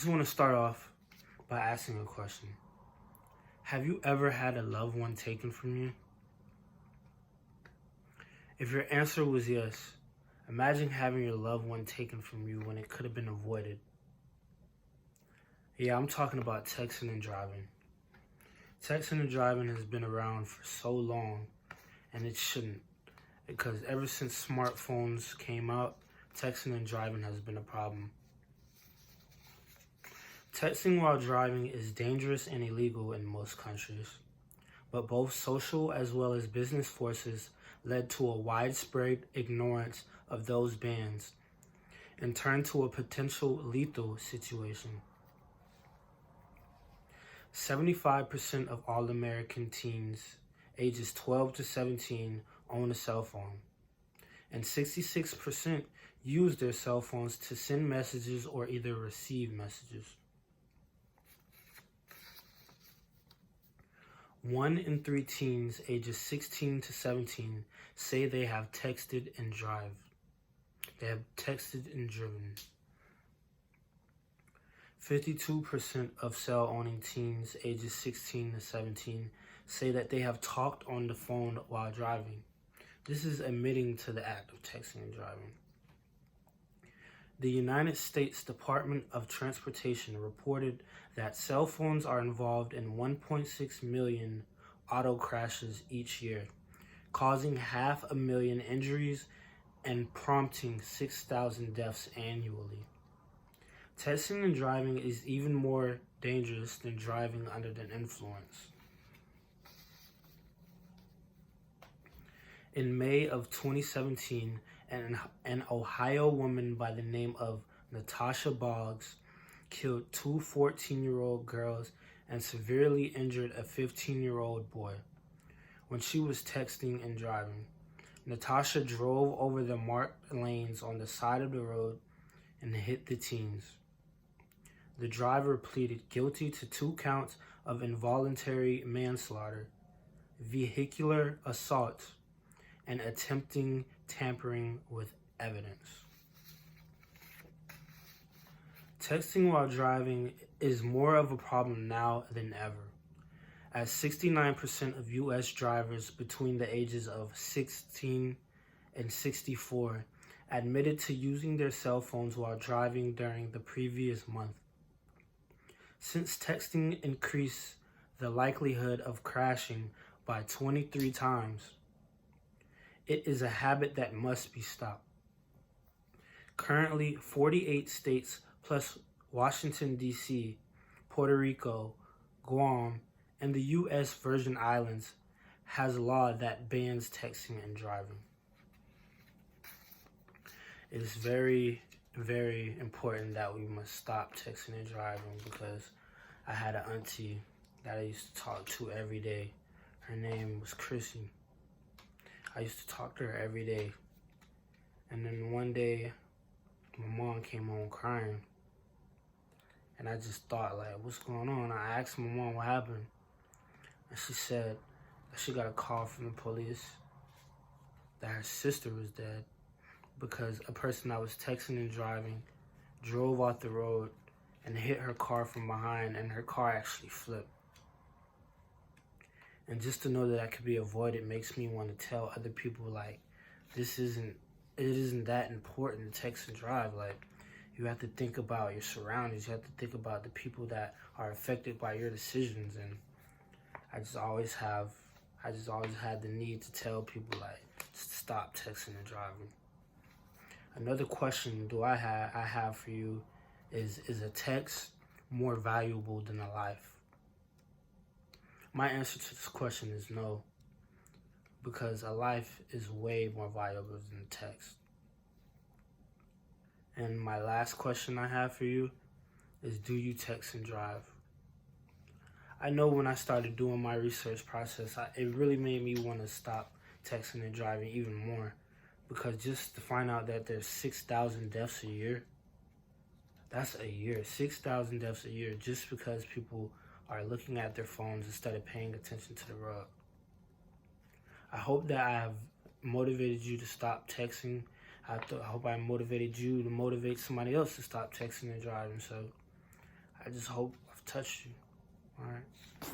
just want to start off by asking a question. Have you ever had a loved one taken from you? If your answer was yes, imagine having your loved one taken from you when it could have been avoided. Yeah, I'm talking about texting and driving. Texting and driving has been around for so long, and it shouldn't, because ever since smartphones came out, texting and driving has been a problem. Texting while driving is dangerous and illegal in most countries, but both social as well as business forces led to a widespread ignorance of those bans and turned to a potential lethal situation. 75% of all American teens ages 12 to 17 own a cell phone, and 66% use their cell phones to send messages or either receive messages. 1 in 3 teens ages 16 to 17 say they have texted and driven. They have texted and driven. 52% of cell-owning teens ages 16 to 17 say that they have talked on the phone while driving. This is admitting to the act of texting and driving. The United States Department of Transportation reported that cell phones are involved in 1.6 million auto crashes each year, causing 500,000 injuries and prompting 6,000 deaths annually. Texting and driving is even more dangerous than driving under the influence. In May of 2017, an Ohio woman by the name of Natasha Boggs killed 2 14-year-old girls and severely injured a 15-year-old boy when she was texting and driving. Natasha drove over the marked lanes on the side of the road and hit the teens. The driver pleaded guilty to 2 counts of involuntary manslaughter, vehicular assault, and attempting tampering with evidence. Texting while driving is more of a problem now than ever, as 69% of U.S. drivers between the ages of 16 and 64 admitted to using their cell phones while driving during the previous month. Since texting increased the likelihood of crashing by 23 times, it is a habit that must be stopped. Currently, 48 states plus Washington, D.C., Puerto Rico, Guam, and the U.S. Virgin Islands has a law that bans texting and driving. It is very, very important that we must stop texting and driving, because I had an auntie that I used to talk to every day. Her name was Chrissy. I used to talk to her every day. And then one day, my mom came home crying. And I just thought, like, what's going on? I asked my mom what happened. And she said that she got a call from the police that her sister was dead because a person that was texting and driving drove off the road and hit her car from behind, and her car actually flipped. And just to know that that could be avoided makes me want to tell other people, like, it isn't that important to text and drive. Like, you have to think about your surroundings. You have to think about the people that are affected by your decisions. And I just always had the need to tell people, like, stop texting and driving. Another question I have for you is a text more valuable than a life? My answer to this question is no, because a life is way more valuable than text. And my last question I have for you is, do you text and drive? I know when I started doing my research process, it really made me want to stop texting and driving even more, because just to find out that there's 6,000 deaths a year, that's a year, 6,000 deaths a year, just because people are looking at their phones instead of paying attention to the road. I hope that I have motivated you to stop texting. I hope I motivated you to motivate somebody else to stop texting and driving. So I just hope I've touched you. All right.